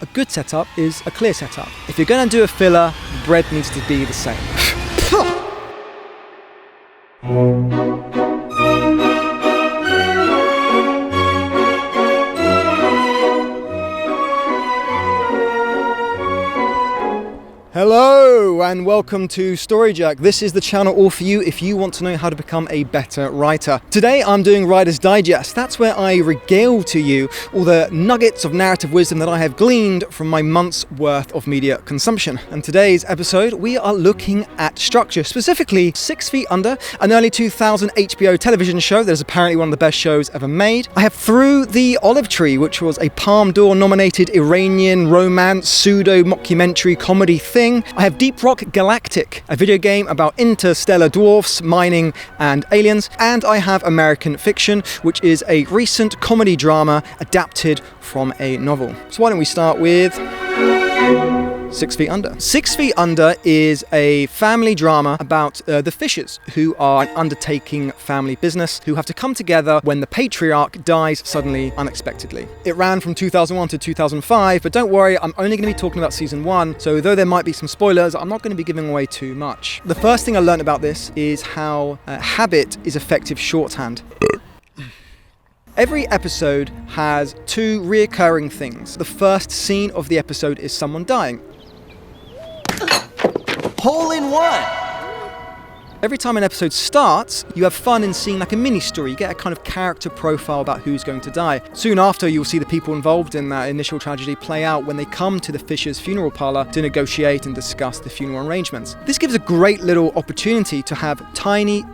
A good setup is a clear setup. If you're going to do a filler, bread needs to be the same. Hello and welcome to Storyjack. This is the channel all for you if you want to know how to become a better writer. Today I'm doing Writer's Digest. That's where I regale to you all the nuggets of narrative wisdom that I have gleaned from my month's worth of media consumption. And today's episode we are looking at structure, specifically 6 Feet Under, an early 2000 HBO television show that is apparently one of the best shows ever made. I have Through the Olive Tree, which was a Palme d'Or nominated Iranian romance pseudo-mockumentary comedy thing. I have Deep Rock Galactic, a video game about interstellar dwarfs, mining and aliens, and I have American Fiction, which is a recent comedy drama adapted from a novel. So why don't we start with 6 Feet Under. 6 Feet Under is a family drama about the Fishers, who are an undertaking family business who have to come together when the patriarch dies suddenly, unexpectedly. It ran from 2001 to 2005, but don't worry, I'm only going to be talking about season 1, so though there might be some spoilers, I'm not going to be giving away too much. The first thing I learned about this is how habit is effective shorthand. Every episode has 2 reoccurring things. The first scene of the episode is someone dying. Hole in one! Every time an episode starts, you have fun in seeing like a mini story. You get a kind of character profile about who's going to die. Soon after, you'll see the people involved in that initial tragedy play out when they come to the Fishers' funeral parlor to negotiate and discuss the funeral arrangements. This gives a great little opportunity to have tiny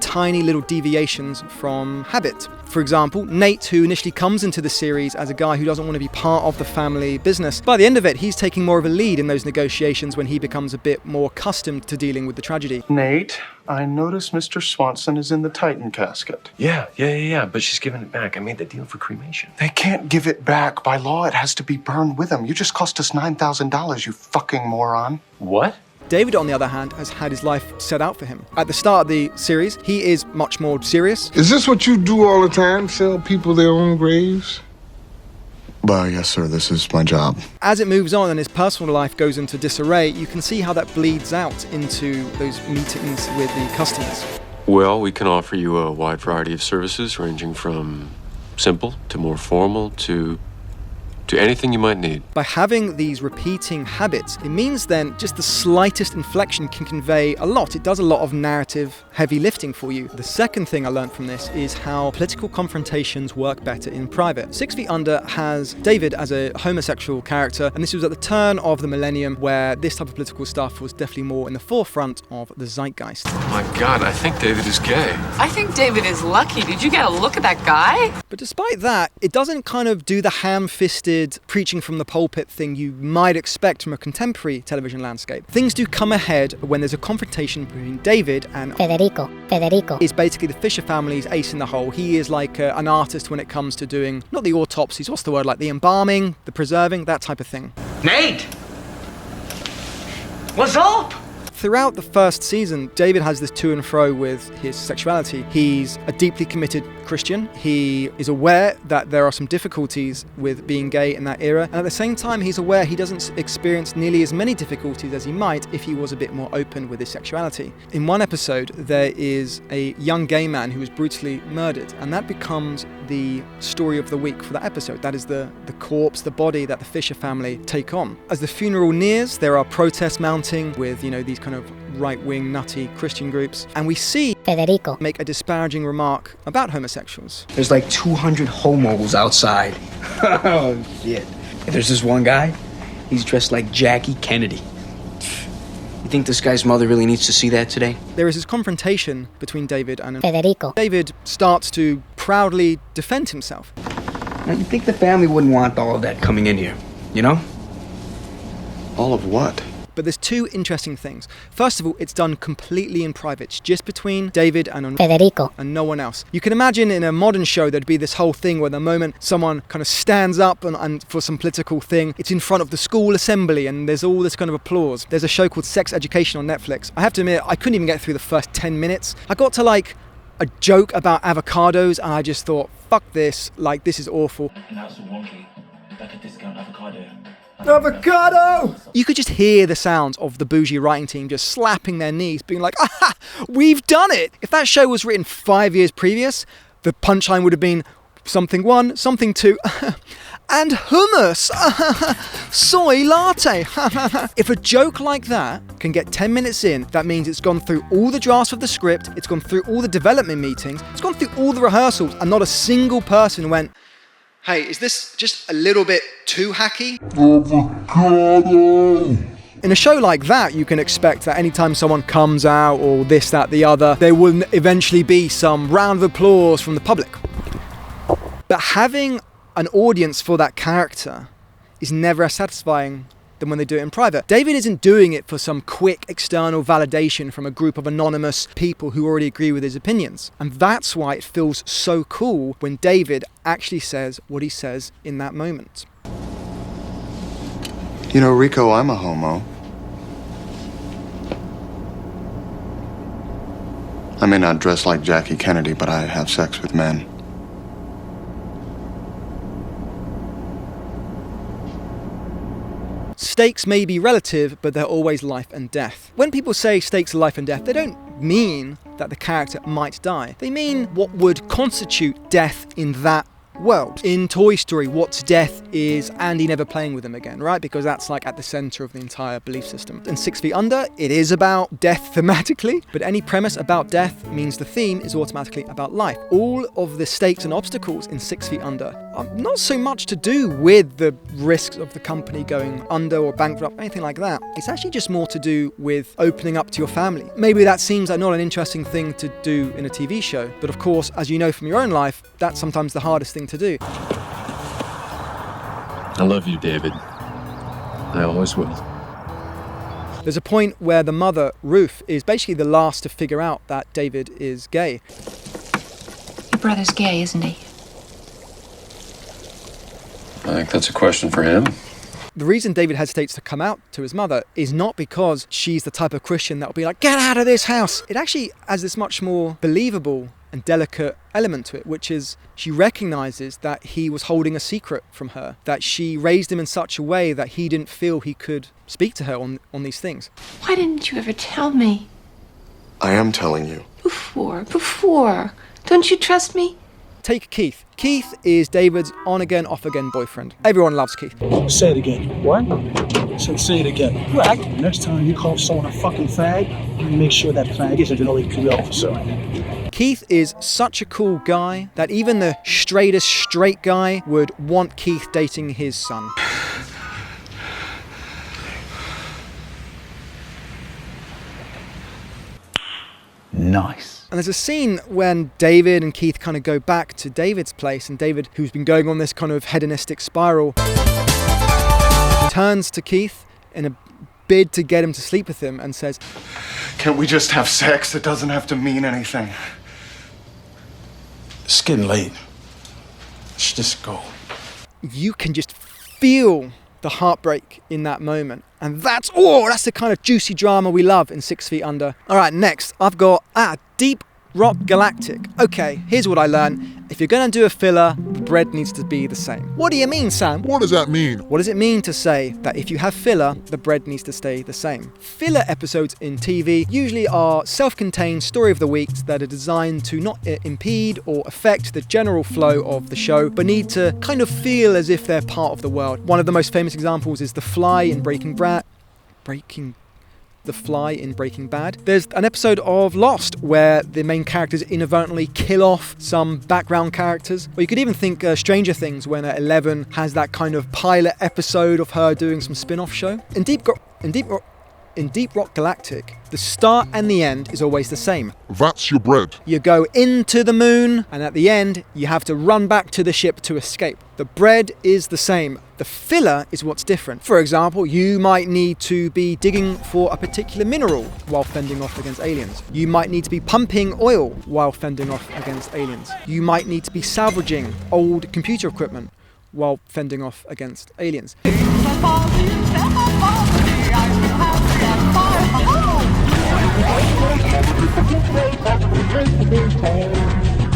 little deviations from habit. For example, Nate, who initially comes into the series as a guy who doesn't want to be part of the family business, by the end of it, he's taking more of a lead in those negotiations when he becomes a bit more accustomed to dealing with the tragedy. Nate, I notice Mr. Swanson is in the Titan casket. Yeah, but she's giving it back. I made the deal for cremation. They can't give it back. By law, it has to be burned with him. You just cost us $9,000, you fucking moron. What? David, on the other hand, has had his life set out for him. At the start of the series, he is much more serious. Is this what you do all the time? Sell people their own graves? Well, yes, sir. This is my job. As it moves on and his personal life goes into disarray, you can see how that bleeds out into those meetings with the customers. Well, we can offer you a wide variety of services, ranging from simple to more formal to anything you might need. By having these repeating habits, it means then just the slightest inflection can convey a lot. It does a lot of narrative heavy lifting for you. The second thing I learned from this is how political confrontations work better in private. 6 Feet Under has David as a homosexual character, and this was at the turn of the millennium where this type of political stuff was definitely more in the forefront of the zeitgeist. Oh my God, I think David is gay. I think David is lucky. Did you get a look at that guy? But despite that, it doesn't kind of do the ham-fisted preaching from the pulpit thing you might expect from a contemporary television landscape. Things do come ahead when there's a confrontation between David and Federico. Federico is basically the Fisher family's ace in the hole. He is like an artist when it comes to doing, not the autopsies, what's the word, like the embalming, the preserving, that type of thing. Nate! What's up? Throughout the first season, David has this to and fro with his sexuality. He's a deeply committed Christian. He is aware that there are some difficulties with being gay in that era. And at the same time, he's aware he doesn't experience nearly as many difficulties as he might if he was a bit more open with his sexuality. In one episode, there is a young gay man who was brutally murdered. And that becomes the story of the week for that episode. That is the corpse, the body that the Fisher family take on. As the funeral nears, there are protests mounting with, these kind of right-wing, nutty Christian groups. And we see Federico make a disparaging remark about homosexuals. There's like 200 homos outside. Oh, shit. There's this one guy, he's dressed like Jackie Kennedy. You think this guy's mother really needs to see that today? There is this confrontation between David and Federico. David starts to proudly defend himself. Now, you think the family wouldn't want all of that coming in here, you know? All of what? But there's 2 interesting things. First of all, it's done completely in private. It's just between David and Federico and no one else. You can imagine in a modern show there'd be this whole thing where the moment someone kind of stands up and for some political thing, it's in front of the school assembly and there's all this kind of applause. There's a show called Sex Education on Netflix. I have to admit, I couldn't even get through the first 10 minutes. I got to like a joke about avocados and I just thought, fuck this, like this is awful. And that's wonky. Like a discount avocado. Avocado! You could just hear the sounds of the bougie writing team just slapping their knees, being like, aha, we've done it! If that show was written 5 years previous, the punchline would have been something one, something two, and hummus, soy latte. If a joke like that can get 10 minutes in, that means it's gone through all the drafts of the script, it's gone through all the development meetings, it's gone through all the rehearsals, and not a single person went, hey, is this just a little bit too hacky? In a show like that, you can expect that anytime someone comes out or this, that, the other, there will eventually be some round of applause from the public. But having an audience for that character is never as satisfying than when they do it in private. David isn't doing it for some quick external validation from a group of anonymous people who already agree with his opinions. And that's why it feels so cool when David actually says what he says in that moment. You know, Rico, I'm a homo. I may not dress like Jackie Kennedy, but I have sex with men. Stakes may be relative, but they're always life and death. When people say stakes are life and death, they don't mean that the character might die. They mean what would constitute death in that world. In Toy Story, what's death is Andy never playing with him again, right? Because that's like at the center of the entire belief system. In 6 Feet Under, it is about death thematically, but any premise about death means the theme is automatically about life. All of the stakes and obstacles in 6 Feet Under are not so much to do with the risks of the company going under or bankrupt, anything like that. It's actually just more to do with opening up to your family. Maybe that seems like not an interesting thing to do in a TV show, but of course, as you know from your own life, that's sometimes the hardest thing to do. I love you, David. I always will. There's a point where the mother, Ruth, is basically the last to figure out that David is gay. Your brother's gay, isn't he? I think that's a question for him. The reason David hesitates to come out to his mother is not because she's the type of Christian that will be like, get out of this house. It actually has this much more believable and delicate element to it, which is she recognizes that he was holding a secret from her, that she raised him in such a way that he didn't feel he could speak to her on these things. Why didn't you ever tell me? I am telling you. Before. Don't you trust me? Take Keith. Keith is David's on-again, off-again boyfriend. Everyone loves Keith. Say it again. What? Say it again. You act. Next time you call someone a fucking fag, you make sure that fag isn't an OAP officer. Keith is such a cool guy that even the straightest straight guy would want Keith dating his son. Nice. And there's a scene when David and Keith kind of go back to David's place, and David, who's been going on this kind of hedonistic spiral, turns to Keith in a bid to get him to sleep with him and says, Can't we just have sex? It doesn't have to mean anything. It's getting late. Let's just go. You can just feel the heartbreak in that moment. And that's the kind of juicy drama we love in 6 Feet Under. All right, next, I've got Deep Rock Galactic. Okay, here's what I learned. If you're going to do a filler, the bread needs to be the same. What do you mean, Sam? What does that mean? What does it mean to say that if you have filler, the bread needs to stay the same? Filler episodes in TV usually are self-contained story of the weeks that are designed to not impede or affect the general flow of the show, but need to kind of feel as if they're part of the world. One of the most famous examples is The Fly in Breaking Bad. There's an episode of Lost where the main characters inadvertently kill off some background characters. Or you could even think Stranger Things when Eleven has that kind of pilot episode of her doing some spin-off show. In Deep Rock Galactic, the start and the end is always the same. That's your bread. You go into the moon, and at the end, you have to run back to the ship to escape. The bread is the same. The filler is what's different. For example, you might need to be digging for a particular mineral while fending off against aliens. You might need to be pumping oil while fending off against aliens. You might need to be salvaging old computer equipment while fending off against aliens.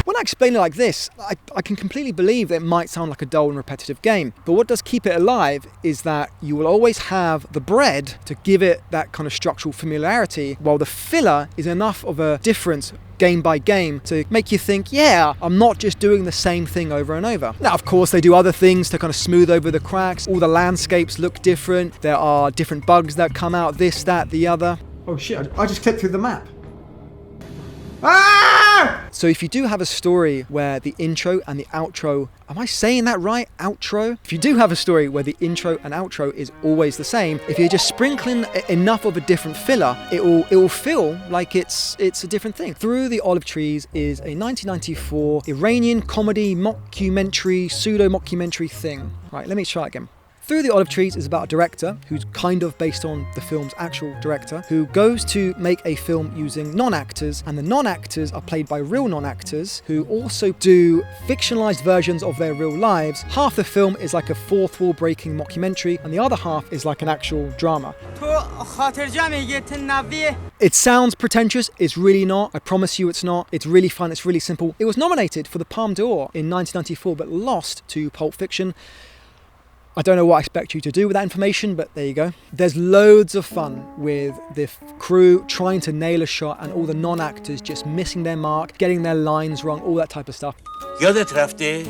When I explain it like this. I can completely believe that it might sound like a dull and repetitive game, but what does keep it alive is that you will always have the bread to give it that kind of structural familiarity, while the filler is enough of a difference game by game to make you think, yeah, I'm not just doing the same thing over and over. Now, of course, they do other things to kind of smooth over the cracks. All the landscapes look different. There are different bugs that come out, this, that, the other. Oh shit, I just clicked through the map. Ah! So if you do have a story where the intro and the outro, am I saying that right? Outro? If you do have a story where the intro and outro is always the same, if you're just sprinkling enough of a different filler, it will feel like it's a different thing. Through the Olive Trees is a 1994 Iranian comedy mockumentary, pseudo-mockumentary thing. Right, let me try it again. Through the Olive Trees is about a director who's kind of based on the film's actual director, who goes to make a film using non-actors, and the non-actors are played by real non-actors who also do fictionalized versions of their real lives. Half the film is like a fourth wall breaking mockumentary, and the other half is like an actual drama. It sounds pretentious, it's really not. I promise you it's not. It's really fun, it's really simple. It was nominated for the Palme d'Or in 1994, but lost to Pulp Fiction. I don't know what I expect you to do with that information, but there you go. There's loads of fun with the crew trying to nail a shot and all the non-actors just missing their mark, getting their lines wrong, all that type of stuff. یادت رفته؟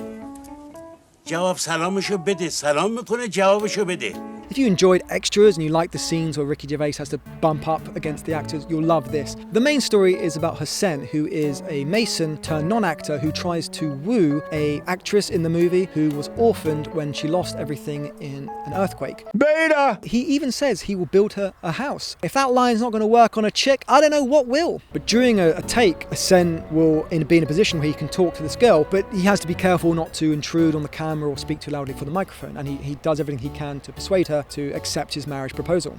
جواب سلامشو بده. سلام میکنه جوابشو bede. If you enjoyed extras and you like the scenes where Ricky Gervais has to bump up against the actors, you'll love this. The main story is about Hussein, who is a Mason turned non-actor who tries to woo a actress in the movie who was orphaned when she lost everything in an earthquake. Beta! He even says he will build her a house. If that line's not going to work on a chick, I don't know what will. But during a take, Hussein will be in a position where he can talk to this girl, but he has to be careful not to intrude on the camera or speak too loudly for the microphone, and he does everything he can to persuade her to accept his marriage proposal.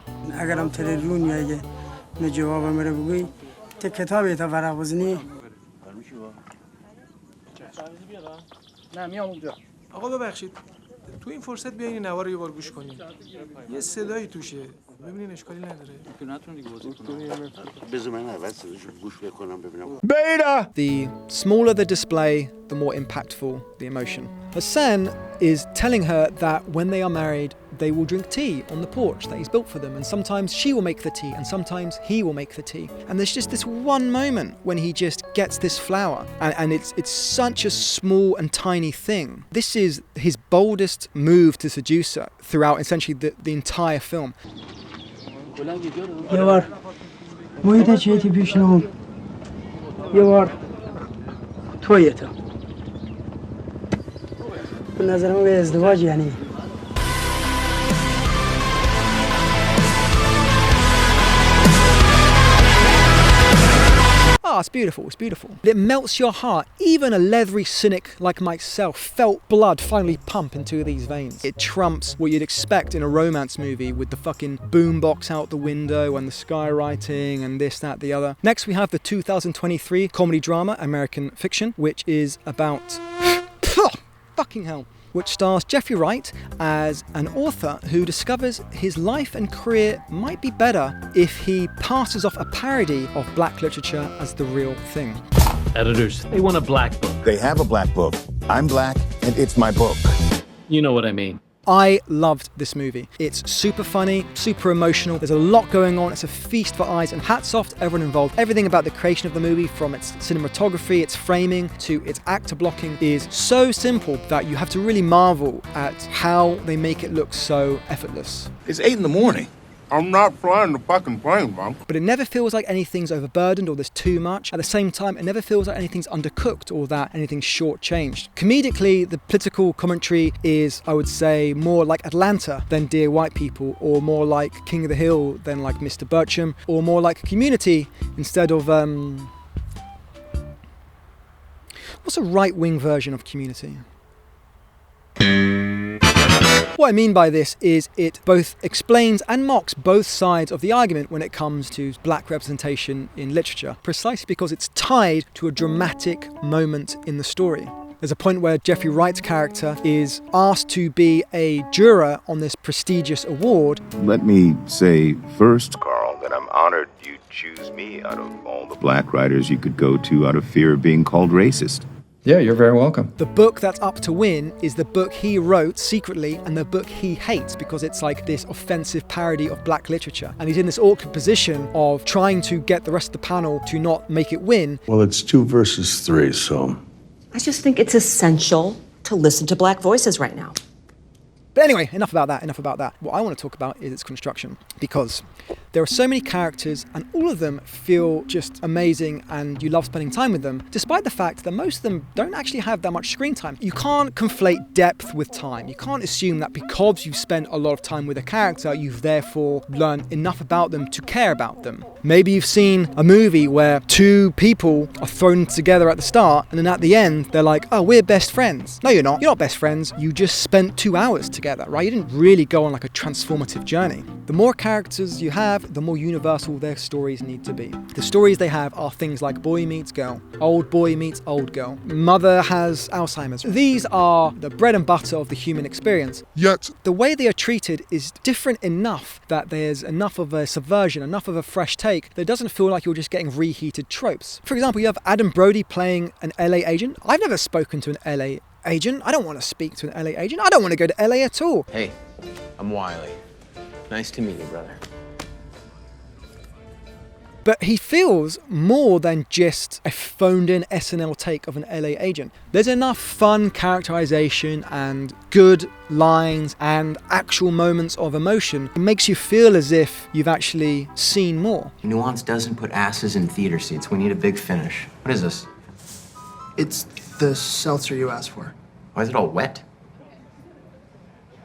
آقا ببخشید تو این فرصت بیاین این نوار رو یه بار گوش کنین. یه صدایی توشه. ببینین اشکالی نداره. Beta! The smaller the display, the more impactful the emotion. Hassan is telling her that when they are married, they will drink tea on the porch that he's built for them, and sometimes she will make the tea and sometimes he will make the tea. And there's just this one moment when he just gets this flower, and it's such a small and tiny thing. This is his boldest move to seduce her throughout essentially the entire film. یه بار محیط چیتی پیش نمون یه بار تویتا به نظر من به ازدواج یعنی Ah, it's beautiful, it's beautiful. It melts your heart. Even a leathery cynic like myself felt blood finally pump into these veins. It trumps what you'd expect in a romance movie with the fucking boombox out the window and the skywriting and this, that, the other. Next we have the 2023 comedy drama American Fiction, which is about... fucking hell. Which stars Jeffrey Wright as an author who discovers his life and career might be better if he passes off a parody of black literature as the real thing. Editors, they want a black book. They have a black book. I'm black, and it's my book. You know what I mean. I loved this movie. It's super funny, super emotional. There's a lot going on. It's a feast for eyes, and hats off to everyone involved. Everything about the creation of the movie, from its cinematography, its framing, to its actor blocking, is so simple that you have to really marvel at how they make it look so effortless. It's 8 a.m. I'm not flying the fucking plane, man. But it never feels like anything's overburdened or there's too much. At the same time, it never feels like anything's undercooked or that anything's shortchanged. Comedically, the political commentary is, I would say, more like Atlanta than Dear White People, or more like King of the Hill than like Mr. Bircham, or more like Community instead of... What's a right-wing version of Community? What I mean by this is it both explains and mocks both sides of the argument when it comes to black representation in literature, precisely because it's tied to a dramatic moment in the story. There's a point where Jeffrey Wright's character is asked to be a juror on this prestigious award. Let me say first, Carl, that I'm honored you choose me out of all the black writers you could go to out of fear of being called racist. Yeah, you're very welcome. The book that's up to win is the book he wrote secretly and the book he hates because it's like this offensive parody of black literature. And he's in this awkward position of trying to get the rest of the panel to not make it win. Well, it's 2 versus 3, so... I just think it's essential to listen to black voices right now. But anyway, enough about that. What I want to talk about is its construction, because there are so many characters and all of them feel just amazing and you love spending time with them, despite the fact that most of them don't actually have that much screen time. You can't conflate depth with time. You can't assume that because you've spent a lot of time with a character, you've therefore learned enough about them to care about them. Maybe you've seen a movie where 2 people are thrown together at the start and then at the end they're like, oh, we're best friends. No, you're not. You're not best friends. You just spent 2 hours together, right? You didn't really go on like a transformative journey. The more characters you have, the more universal their stories need to be. The stories they have are things like boy meets girl, old boy meets old girl, mother has Alzheimer's. These are the bread and butter of the human experience. Yet, the way they are treated is different enough that there's enough of a subversion, enough of a fresh take that it doesn't feel like you're just getting reheated tropes. For example, you have Adam Brody playing an LA agent. I've never spoken to an LA agent. I don't want to speak to an LA agent. I don't want to go to LA at all. Hey, I'm Wiley. Nice to meet you, brother. But he feels more than just a phoned-in SNL take of an LA agent. There's enough fun characterization and good lines and actual moments of emotion. It makes you feel as if you've actually seen more. Nuance doesn't put asses in theater seats. We need a big finish. What is this? It's the seltzer you asked for. Why is it all wet?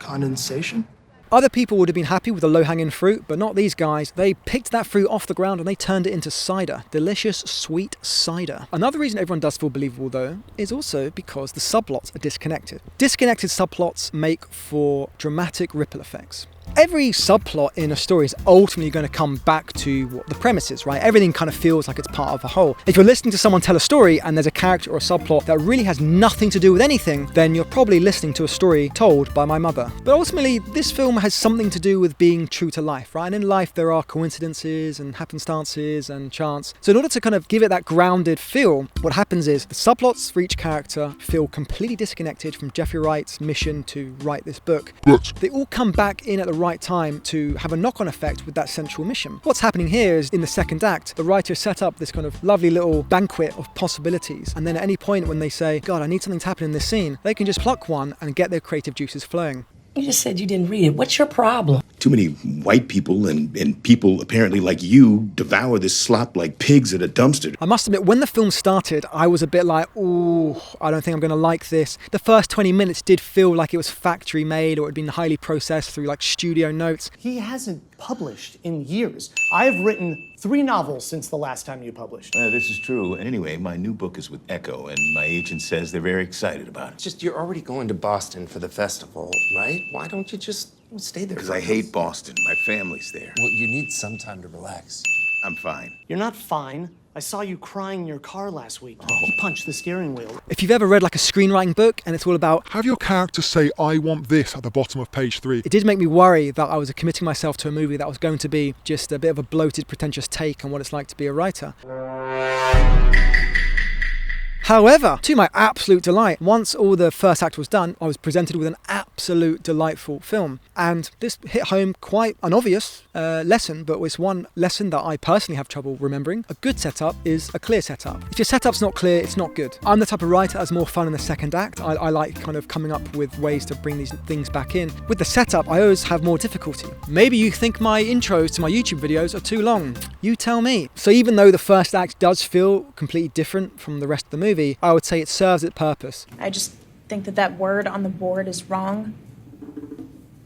Condensation? Other people would have been happy with the low-hanging fruit, but not these guys. They picked that fruit off the ground and they turned it into cider. Delicious, sweet cider. Another reason everyone does feel believable, though, is also because the subplots are disconnected. Disconnected subplots make for dramatic ripple effects. Every subplot in a story is ultimately going to come back to what the premise is, right? Everything kind of feels like it's part of a whole. If you're listening to someone tell a story and there's a character or a subplot that really has nothing to do with anything, then you're probably listening to a story told by my mother. But ultimately, this film has something to do with being true to life, right? And in life, there are coincidences and happenstances and chance. So in order to kind of give it that grounded feel, what happens is the subplots for each character feel completely disconnected from Jeffrey Wright's mission to write this book. They all come back in at the right time to have a knock-on effect with that central mission. What's happening here is in the second act, the writer set up this kind of lovely little banquet of possibilities, and then at any point when they say, God, I need something to happen in this scene, they can just pluck one and get their creative juices flowing. You just said you didn't read it. What's your problem? Too many white people and people apparently like you devour this slop like pigs at a dumpster. I must admit, when the film started, I was a bit like, ooh, I don't think I'm going to like this. The first 20 minutes did feel like it was factory made or it had been highly processed through like studio notes. He hasn't published in years. I've written 3 novels since the last time you published. This is true. Anyway, my new book is with Echo, and my agent says they're very excited about it. Just, you're already going to Boston for the festival, right? Why don't you just stay there? Because I hate Boston. My family's there. Well, you need some time to relax. I'm fine. You're not fine. I saw you crying in your car last week. You punched the steering wheel. If you've ever read like a screenwriting book and it's all about have your character say, I want this at the bottom of page 3. It did make me worry that I was committing myself to a movie that was going to be just a bit of a bloated, pretentious take on what it's like to be a writer. However, to my absolute delight, once all the first act was done, I was presented with an absolute delightful film. And this hit home quite an obvious lesson, but it's one lesson that I personally have trouble remembering. A good setup is a clear setup. If your setup's not clear, it's not good. I'm the type of writer that's more fun in the second act. I like kind of coming up with ways to bring these things back in. With the setup, I always have more difficulty. Maybe you think my intros to my YouTube videos are too long. You tell me. So even though the first act does feel completely different from the rest of the movie, I would say it serves its purpose. I just think that word on the board is wrong.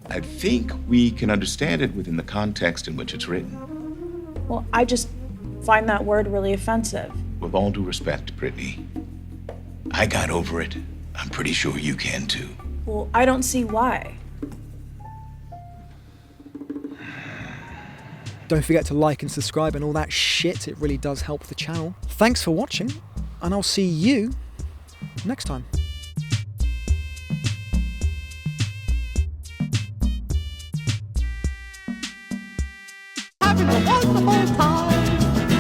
I think we can understand it within the context in which it's written. Well, I just find that word really offensive. With all due respect, Brittany, I got over it. I'm pretty sure you can too. Well, I don't see why. Don't forget to like and subscribe and all that shit. It really does help the channel. Thanks for watching, and I'll see you next time.